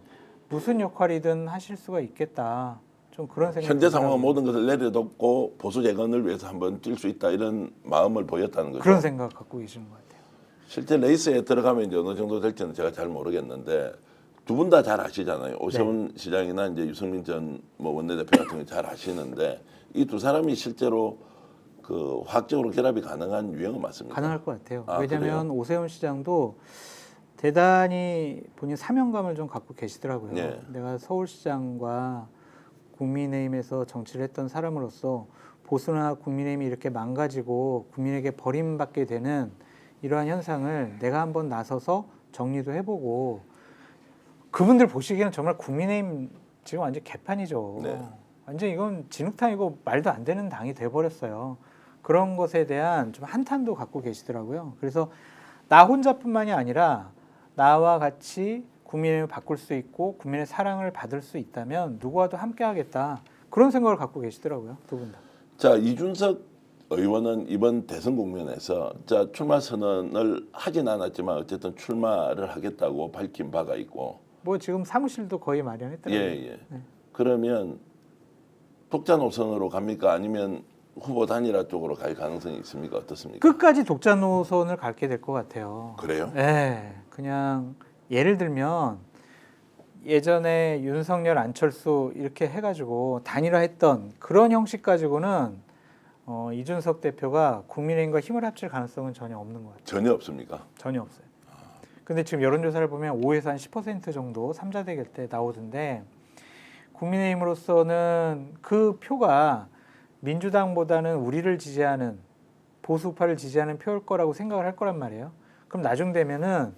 무슨 역할이든 하실 수가 있겠다. 좀 그런 생각이 현재 상황 들더라고요. 모든 것을 내려놓고 보수 재건을 위해서 한번 뛸 수 있다 이런 마음을 보였다는 거죠. 그런 생각 갖고 계시는 것 같아요. 실제 레이스에 들어가면 이제 어느 정도 될지는 제가 잘 모르겠는데 두 분 다 잘 아시잖아요. 오세훈 시장이나 이제 유승민 전 뭐 원내대표 같은 거 잘 아시는데 이 두 사람이 실제로 그 화학적으로 결합이 가능한 유형은 맞습니까? 가능할 것 같아요. 아, 왜냐하면 오세훈 시장도 대단히 본인 사명감을 좀 갖고 계시더라고요. 네. 내가 서울시장과 국민의힘에서 정치를 했던 사람으로서 보수나 국민의힘이 이렇게 망가지고 국민에게 버림받게 되는 이러한 현상을 내가 한번 나서서 정리도 해보고 그분들 보시기에는 정말 국민의힘 지금 완전 개판이죠. 네. 완전 이건 진흙탕이고 말도 안 되는 당이 돼버렸어요. 그런 것에 대한 좀 한탄도 갖고 계시더라고요. 그래서 나 혼자뿐만이 아니라 나와 같이 국민을 바꿀 수 있고 국민의 사랑을 받을 수 있다면 누구와도 함께하겠다. 그런 생각을 갖고 계시더라고요. 두 분 다. 자, 이준석 의원은 이번 대선 국면에서 자 출마 선언을 하진 않았지만 어쨌든 출마를 하겠다고 밝힌 바가 있고 뭐 지금 사무실도 거의 마련했더라고요. 예. 그러면 독자 노선으로 갑니까? 아니면 후보 단일화 쪽으로 갈 가능성이 있습니까? 어떻습니까? 끝까지 독자 노선을 갖게 될 것 같아요. 그래요? 네, 그냥 예를 들면 예전에 윤석열, 안철수 이렇게 해가지고 단일화했던 그런 형식 가지고는 이준석 대표가 국민의힘과 힘을 합칠 가능성은 전혀 없는 것 같아요. 전혀 없습니까? 전혀 없어요. 근데 지금 여론조사를 보면 5에서 한 10% 정도 3자 대결 때 나오던데 국민의힘으로서는 그 표가 민주당보다는 우리를 지지하는 보수파를 지지하는 표일 거라고 생각을 할 거란 말이에요. 그럼 나중 되면은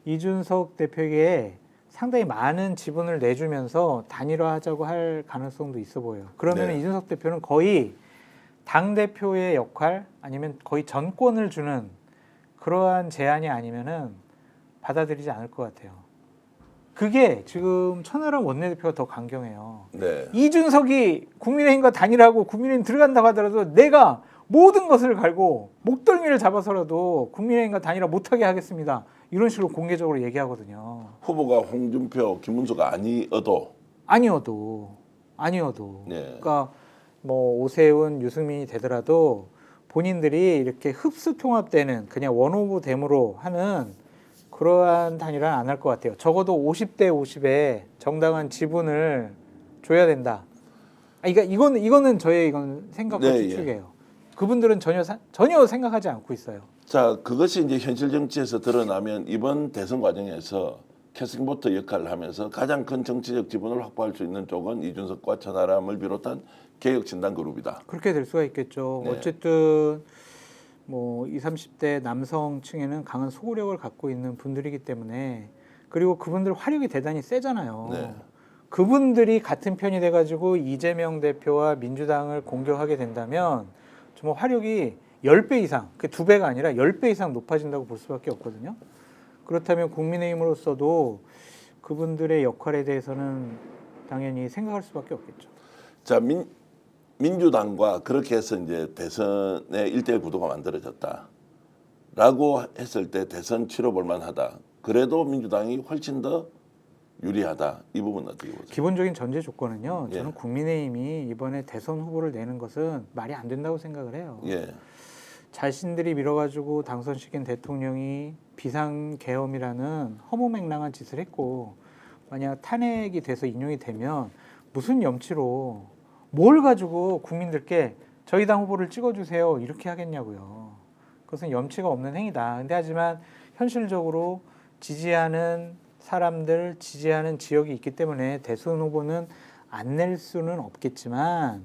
이준석 대표에게 상당히 많은 지분을 내주면서 단일화하자고 할 가능성도 있어 보여요. 그러면 네. 이준석 대표는 거의 당 대표의 역할 아니면 거의 전권을 주는 그러한 제안이 아니면은 받아들이지 않을 것 같아요. 그게 지금 천하람 원내대표가 더 강경해요. 네. 이준석이 국민의힘과 단일하고 국민의힘 들어간다고 하더라도 내가 모든 것을 갈고 목덜미를 잡아서라도 국민의힘과 단일화 못하게 하겠습니다. 이런 식으로 공개적으로 얘기하거든요. 후보가 홍준표, 김문수가 아니어도 네. 그러니까 뭐 오세훈, 유승민이 되더라도 본인들이 이렇게 흡수 통합되는 그냥 원오브 댐으로 하는 그러한 단일화는 안 할 것 같아요. 적어도 50대 50에 정당한 지분을 줘야 된다. 그러니까 이거는 저의 생각과 네, 추측이에요. 그분들은 전혀 생각하지 않고 있어요. 자, 그것이 이제 현실 정치에서 드러나면 이번 대선 과정에서 캐스팅보터 역할을 하면서 가장 큰 정치적 지분을 확보할 수 있는 쪽은 이준석과 천하람을 비롯한 개혁진단 그룹이다. 그렇게 될 수가 있겠죠. 네. 어쨌든 뭐 20, 30대 남성층에는 강한 소구력을 갖고 있는 분들이기 때문에 그리고 그분들 화력이 대단히 세잖아요. 네. 그분들이 같은 편이 돼가지고 이재명 대표와 민주당을 공격하게 된다면 정말 화력이 10배 이상, 그 2배가 아니라 10배 이상 높아진다고 볼 수밖에 없거든요. 그렇다면 국민의힘으로서도 그분들의 역할에 대해서는 당연히 생각할 수밖에 없겠죠. 자, 민주당과 그렇게 해서 이제 대선의 1대1 구도가 만들어졌다라고 했을 때 대선 치러볼 만하다. 그래도 민주당이 훨씬 더 유리하다. 이 부분은 어떻게 보세요? 기본적인 전제 조건은요. 예. 저는 국민의힘이 이번에 대선 후보를 내는 것은 말이 안 된다고 생각을 해요. 예. 자신들이 밀어가지고 당선시킨 대통령이 비상계엄이라는 허무맹랑한 짓을 했고 만약 탄핵이 돼서 인용이 되면 무슨 염치로 뭘 가지고 국민들께 저희 당 후보를 찍어주세요 이렇게 하겠냐고요. 그것은 염치가 없는 행위다. 근데 하지만 현실적으로 지지하는 사람들, 지지하는 지역이 있기 때문에 대선 후보는 안 낼 수는 없겠지만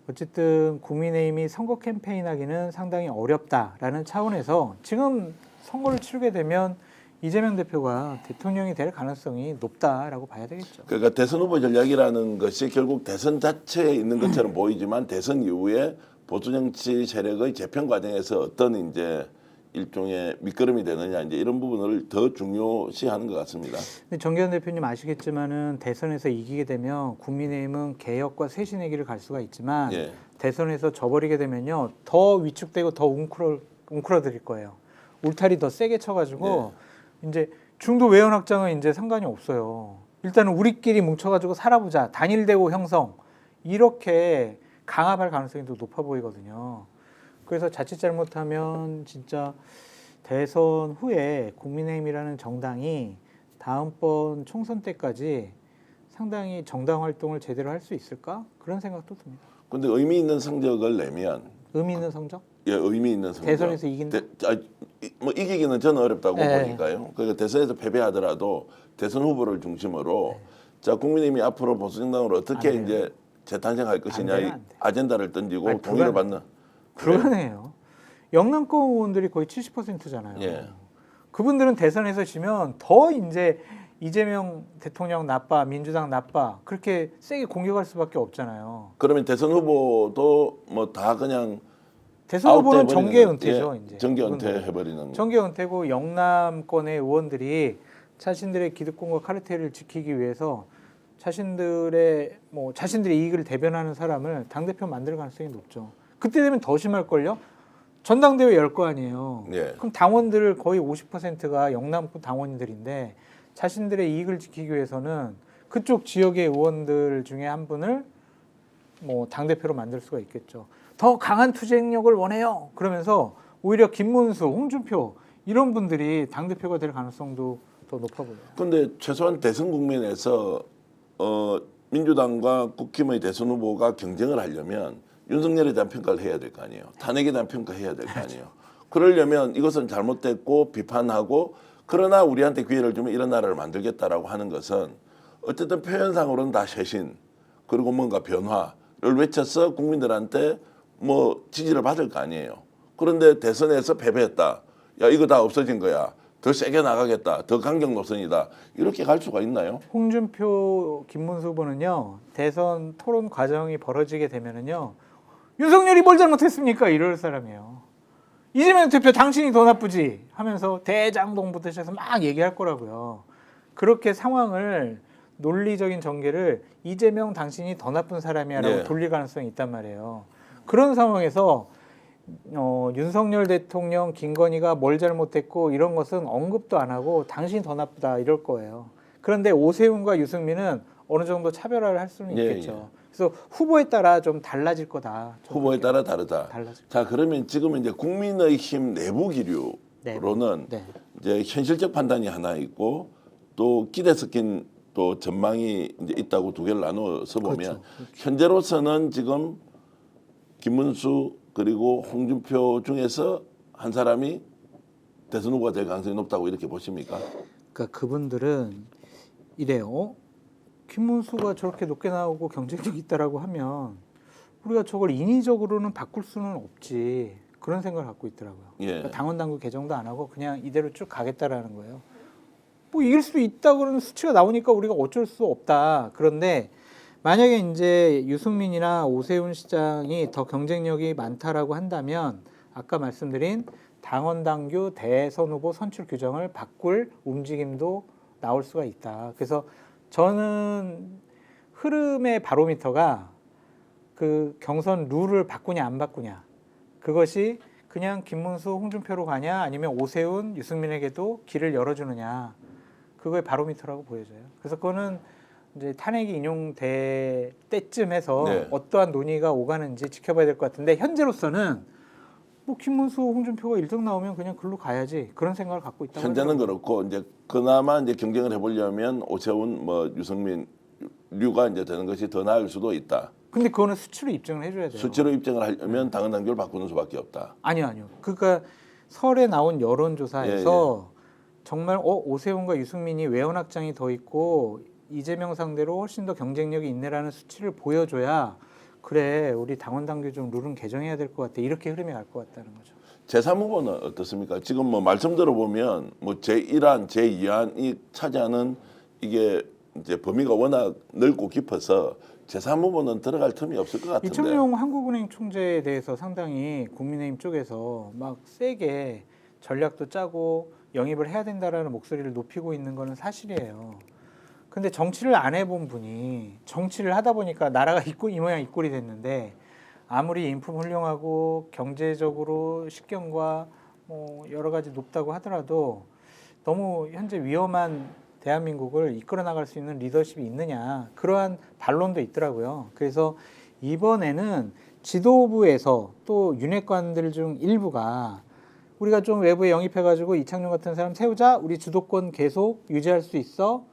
어쨌든 국민의힘이 선거 캠페인하기는 상당히 어렵다라는 차원에서 지금 선거를 치르게 되면 이재명 대표가 대통령이 될 가능성이 높다라고 봐야 되겠죠. 그러니까 대선 후보 전략이라는 것이 결국 대선 자체에 있는 것처럼 보이지만 대선 이후에 보수 정치 세력의 재편 과정에서 어떤 이제 일종의 밑거름이 되느냐 이제 이런 부분을 더 중요시하는 것 같습니다. 근데 정기현 대표님 아시겠지만은 대선에서 이기게 되면 국민의힘은 개혁과 쇄신의 길을 갈 수가 있지만 예. 대선에서 져버리게 되면요 더 위축되고 더 웅크러들 거예요. 울타리 더 세게 쳐가지고 이제 중도 외연 확장은 이제 상관이 없어요. 일단은 우리끼리 뭉쳐가지고 살아보자. 단일대우 형성 이렇게 강압할 가능성이 더 높아 보이거든요. 그래서 자칫 잘못하면 진짜 대선 후에 국민의힘이라는 정당이 다음번 총선 때까지 상당히 정당 활동을 제대로 할 수 있을까? 그런 생각도 듭니다. 근데 의미 있는 성적을 내면 의미 있는 성적? 예, 의미 있는 성적. 대선에서 이긴다? 뭐 이기기는 저는 어렵다고 네. 보니까요. 그러니까 대선에서 패배하더라도 대선 후보를 중심으로 자 국민의힘이 앞으로 보수정당으로 어떻게 안 돼요. 이제 재탄생할 것이냐 이 안 돼요. 아젠다를 던지고 아니, 동의를 받는. 불가능해요. 영남권 의원들이 거의 70%잖아요. 예. 그분들은 대선에서 지면 더 이제 이재명 대통령 나빠, 민주당 나빠 그렇게 세게 공격할 수밖에 없잖아요. 그러면 대선 후보도 뭐 다 그냥 대선 후보는 아웃돼버리는 정계 거- 은퇴죠. 예, 이제 정계 그분들은. 은퇴해버리는. 정계 은퇴고 영남권의 의원들이 자신들의 기득권과 카르텔을 지키기 위해서 자신들의 이익을 대변하는 사람을 당 대표 만들 가능성이 높죠. 그때 되면 더 심할 걸요. 전당대회 열 거 아니에요. 예. 그럼 당원들 거의 50%가 영남권 당원들인데 자신들의 이익을 지키기 위해서는 그쪽 지역의 의원들 중에 한 분을 뭐 당대표로 만들 수가 있겠죠. 더 강한 투쟁력을 원해요. 그러면서 오히려 김문수, 홍준표 이런 분들이 당대표가 될 가능성도 더 높아 보여요. 근데 최소한 대선 국면에서 민주당과 국힘의 대선 후보가 경쟁을 하려면 윤석열에 대한 평가를 해야 될 거 아니에요. 탄핵에 대한 평가해야 될 거 아니에요. 그러려면 이것은 잘못됐고 비판하고 그러나 우리한테 기회를 주면 이런 나라를 만들겠다라고 하는 것은 어쨌든 표현상으로는 다 쇄신 그리고 뭔가 변화를 외쳐서 국민들한테 뭐 지지를 받을 거 아니에요. 그런데 대선에서 패배했다. 야 이거 다 없어진 거야. 더 세게 나가겠다. 더 강경 노선이다. 이렇게 갈 수가 있나요? 홍준표, 김문수 후보는요. 대선 토론 과정이 벌어지게 되면은요. 윤석열이 뭘 잘못했습니까? 이럴 사람이에요. 이재명 대표 당신이 더 나쁘지 하면서 대장동부터 시작해서 막 얘기할 거라고요. 그렇게 상황을 논리적인 전개를 이재명 당신이 더 나쁜 사람이야라고 네. 돌릴 가능성이 있단 말이에요. 그런 상황에서 윤석열 대통령, 김건희가 뭘 잘못했고 이런 것은 언급도 안 하고 당신이 더 나쁘다 이럴 거예요. 그런데 오세훈과 유승민은 어느 정도 차별화를 할 수는 예, 있겠죠. 그래서 후보에 따라 좀 달라질 거다. 좀 후보에 그렇게 따라 다르다. 달라질 자 그러면 지금 이제 국민의힘 내부 기류 방법론은 네. 이제 현실적 판단이 하나 있고 또 기대 섞인 또 전망이 이제 있다고 두 개를 나누어서 보면 그렇죠. 현재로서는 지금 김문수 그리고 홍준표 중에서 한 사람이 대선 후보가 될 가능성이 높다고 이렇게 보십니까? 그러니까 그분들은 이래요. 김문수가 저렇게 높게 나오고 경쟁력 있다라고 하면 우리가 저걸 인위적으로는 바꿀 수는 없지. 그런 생각을 갖고 있더라고요. 예. 그러니까 당원 당규 개정도 안 하고 그냥 이대로 쭉 가겠다라는 거예요. 뭐 이길 수도 있다 그러는 수치가 나오니까 우리가 어쩔 수 없다. 그런데 만약에 이제 유승민이나 오세훈 시장이 더 경쟁력이 많다라고 한다면 아까 말씀드린 당원 당규 대선 후보 선출 규정을 바꿀 움직임도 나올 수가 있다. 그래서 저는 흐름의 바로미터가 그 경선 룰을 바꾸냐 안 바꾸냐 그것이 그냥 김문수, 홍준표로 가냐 아니면 오세훈, 유승민에게도 길을 열어주느냐 그거의 바로미터라고 보여져요. 그래서 그거는 이제 탄핵이 인용될 때쯤 해서 네. 어떠한 논의가 오가는지 지켜봐야 될 것 같은데 현재로서는 뭐 김문수, 홍준표가 1등 나오면 그냥 글로 가야지 그런 생각을 갖고 있다고 현재는 하더라고요. 그렇고 이제 그나마 이제 경쟁을 해보려면 오세훈 뭐 유승민 류가 이제 되는 것이 더 나을 수도 있다. 근데 그거는 수치로 입증을 해줘야 돼요. 수치로 입증을 하려면 당헌 당규를 바꾸는 수밖에 없다. 아니요. 그러니까 설에 나온 여론조사에서 정말 오세훈과 유승민이 외연 확장이 더 있고 이재명 상대로 훨씬 더 경쟁력이 있네라는 수치를 보여줘야 그래 우리 당원 당규 좀 룰은 개정해야 될 것 같아 이렇게 흐름이 갈 것 같다는 거죠. 제3 후보는 어떻습니까? 지금 뭐 말씀 들어보면 뭐 제1안, 제2안이 차지하는 이게 이제 범위가 워낙 넓고 깊어서 제3 후보는 들어갈 틈이 없을 것 같은데. 이청용 한국은행 총재에 대해서 상당히 국민의힘 쪽에서 막 세게 전략도 짜고 영입을 해야 된다라는 목소리를 높이고 있는 거는 사실이에요. 근데 정치를 안 해본 분이 정치를 하다 보니까 나라가 이 모양 이 꼴이 됐는데 아무리 인품 훌륭하고 경제적으로 식견과 뭐 여러 가지 높다고 하더라도 너무 현재 위험한 대한민국을 이끌어 나갈 수 있는 리더십이 있느냐 그러한 반론도 있더라고요. 그래서 이번에는 지도부에서 또 윤핵관들 중 일부가 우리가 좀 외부에 영입해가지고 이창용 같은 사람 세우자 우리 주도권 계속 유지할 수 있어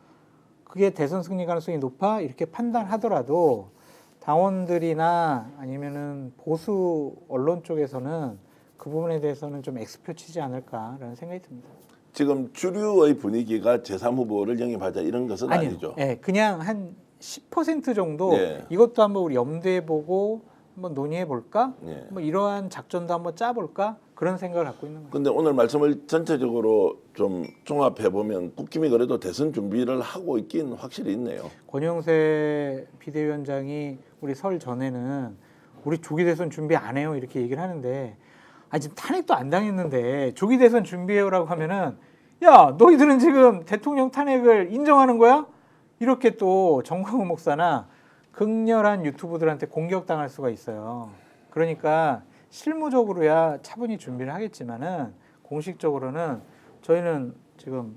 그게 대선 승리 가능성이 높아 이렇게 판단하더라도 당원들이나 아니면은 보수 언론 쪽에서는 그 부분에 대해서는 좀 X표 치지 않을까라는 생각이 듭니다. 지금 주류의 분위기가 제3 후보를 영입하자 이런 것은 아니죠. 네, 그냥 한 10% 정도 네. 이것도 한번 우리 염두에 보고 한번 논의해 볼까? 네. 뭐 이러한 작전도 한번 짜볼까? 그런 생각을 갖고 있는 거죠. 근데 오늘 말씀을 전체적으로 좀 종합해 보면 국힘이 그래도 대선 준비를 하고 있긴 확실히 있네요. 권영세 비대위원장이 우리 설 전에는 우리 조기 대선 준비 안 해요 이렇게 얘기를 하는데 지금 탄핵도 안 당했는데 조기 대선 준비해요라고 하면은 야 너희들은 지금 대통령 탄핵을 인정하는 거야? 이렇게 또 정광훈 목사나 극렬한 유튜브들한테 공격당할 수가 있어요. 그러니까 실무적으로야 차분히 준비를 하겠지만은 공식적으로는 저희는 지금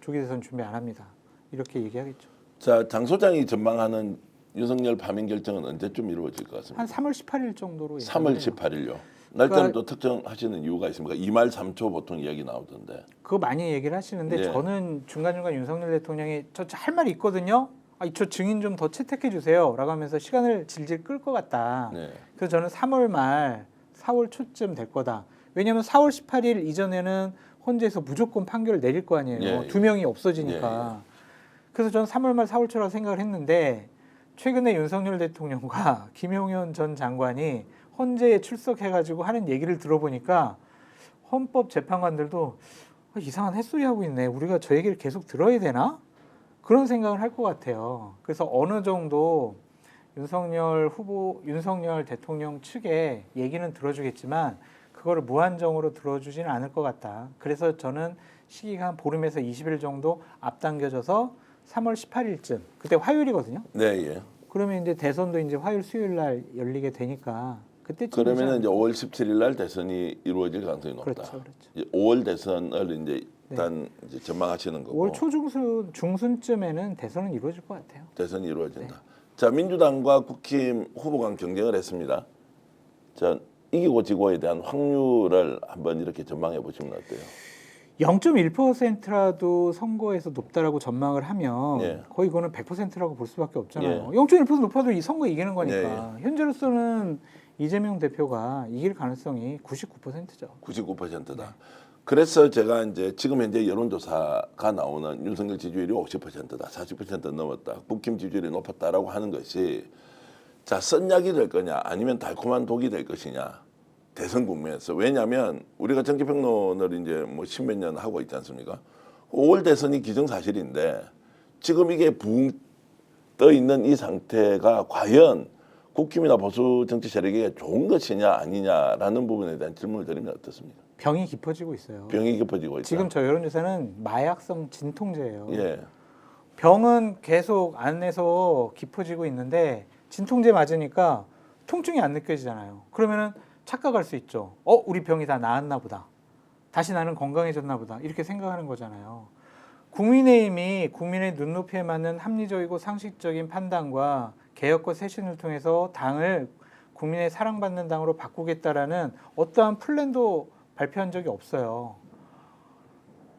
조기 대선 준비 안 합니다. 이렇게 얘기하겠죠. 자, 장 소장이 전망하는 윤석열 파면 결정은 언제쯤 이루어질 것 같습니다. 한 3월 18일 정도로 3월 예상해요. 18일요. 날짜는 그러니까 또 특정하시는 이유가 있습니까? 2말 3초 보통 이야기 나오던데. 그거 많이 얘기를 하시는데 네. 저는 중간중간 윤석열 대통령이 저 할 말이 있거든요. 저 증인 좀 더 채택해 주세요. 라고 하면서 시간을 질질 끌 것 같다. 네. 그래서 저는 3월 말 4월 초쯤 될 거다. 왜냐하면 4월 18일 이전에는 헌재에서 무조건 판결을 내릴 거 아니에요. 예, 두 명이 없어지니까. 그래서 저는 3월 말 4월 초라고 생각을 했는데 최근에 윤석열 대통령과 김용현 전 장관이 헌재에 출석해가지고 하는 얘기를 들어보니까 헌법재판관들도 이상한 햇소리 하고 있네. 우리가 저 얘기를 계속 들어야 되나? 그런 생각을 할 것 같아요. 그래서 어느 정도 윤석열 대통령 측의 얘기는 들어주겠지만 그거를 무한정으로 들어주지는 않을 것 같다. 그래서 저는 시기가 한 보름에서 20일 정도 앞당겨져서 3월 18일쯤 그때 화요일이거든요. 네, 예. 그러면 이제 대선도 이제 화요일 수요일 날 열리게 되니까 그때쯤 그러면은 이제 5월 17일 날 대선이 이루어질 가능성이 높다. 그렇죠. 이제 5월 대선을 이제 일단 이제 전망하시는 거고. 5월 초중순 중순쯤에는 대선은 이루어질 것 같아요. 대선이 이루어진다. 자, 민주당과 국힘 후보 간 경쟁을 했습니다. 자, 이기고 지고에 대한 확률을 한번 이렇게 전망해 보시면 어때요? 0.1%라도 선거에서 높다라고 전망을 하면 예. 거의 이거는 100%라고 볼 수밖에 없잖아요. 예. 0.1% 높아도 이 선거 이기는 거니까. 예, 현재로서는 이재명 대표가 이길 가능성이 99%죠. 99%다. 그래서 제가 이제 지금 현재 여론조사가 나오는 윤석열 지지율이 50%다, 40% 넘었다, 국힘 지지율이 높았다라고 하는 것이 자 선약이 될 거냐, 아니면 달콤한 독이 될 것이냐, 대선 국면에서. 왜냐하면 우리가 정치 평론을 이제 뭐 십몇 년 하고 있지 않습니까? 5월 대선이 기정사실인데 지금 이게 붕 떠 있는 이 상태가 과연 국힘이나 보수 정치 세력에게 좋은 것이냐 아니냐라는 부분에 대한 질문을 드리면 어떻습니까? 병이 깊어지고 있어요. 병이 깊어지고 있다. 지금 저 여론조사는 마약성 진통제예요. 예, 병은 계속 안에서 깊어지고 있는데 진통제 맞으니까 통증이 안 느껴지잖아요. 그러면은 착각할 수 있죠. 우리 병이 다 나았나 보다. 다시 나는 건강해졌나 보다. 이렇게 생각하는 거잖아요. 국민의힘이 국민의 눈높이에 맞는 합리적이고 상식적인 판단과 개혁과 쇄신을 통해서 당을 국민의 사랑받는 당으로 바꾸겠다라는 어떠한 플랜도 발표한 적이 없어요.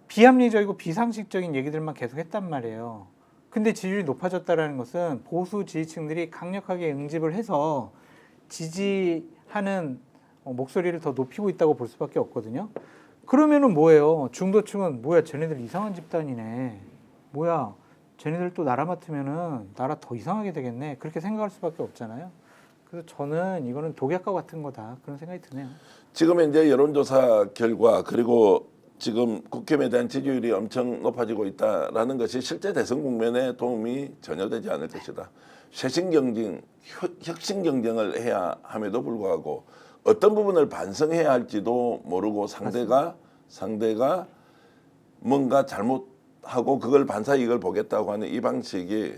비합리적이고 비상식적인 얘기들만 계속 했단 말이에요. 근데 지지율이 높아졌다는 것은 보수 지지층들이 강력하게 응집을 해서 지지하는 목소리를 더 높이고 있다고 볼 수밖에 없거든요. 그러면은 뭐예요? 중도층은 뭐야, 쟤네들 이상한 집단이네. 뭐야, 쟤네들 또 나라 맡으면은 나라 더 이상하게 되겠네. 그렇게 생각할 수밖에 없잖아요. 그래서 저는 이거는 독약과 같은 거다, 그런 생각이 드네요. 지금 현재 여론조사 결과 그리고 지금 국힘에 대한 지지율이 엄청 높아지고 있다라는 것이 실제 대선 국면에 도움이 전혀 되지 않을 것이다. 쇄신 경쟁, 혁신 경쟁을 해야 함에도 불구하고 어떤 부분을 반성해야 할지도 모르고 상대가 뭔가 잘못하고 그걸 반사이익을 보겠다고 하는 이 방식이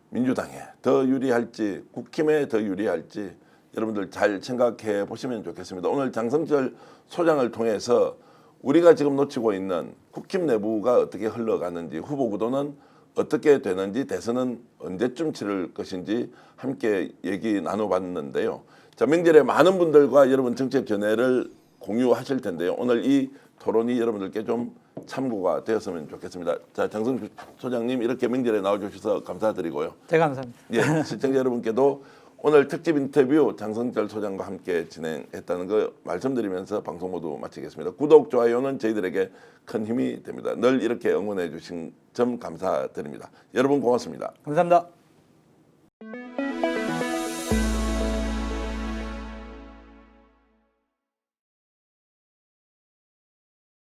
민주당에 더 유리할지 국힘에 더 유리할지 여러분들 잘 생각해 보시면 좋겠습니다. 오늘 장성철 소장을 통해서 우리가 지금 놓치고 있는 국힘 내부가 어떻게 흘러가는지, 후보 구도는 어떻게 되는지, 대선은 언제쯤 치를 것인지 함께 얘기 나눠봤는데요. 자, 명절에 많은 분들과 여러분 정책 견해를 공유하실 텐데요. 오늘 이 토론이 여러분들께 좀 참고가 되었으면 좋겠습니다. 자, 장성철 소장님 이렇게 명절에 나와주셔서 감사드리고요. 제가 감사합니다. 예, 시청자 여러분께도 오늘 특집 인터뷰 장성철 소장과 함께 진행했다는 거 말씀드리면서 방송 모두 마치겠습니다. 구독, 좋아요는 저희들에게 큰 힘이 됩니다. 늘 이렇게 응원해 주신 점 감사드립니다. 여러분 고맙습니다. 감사합니다.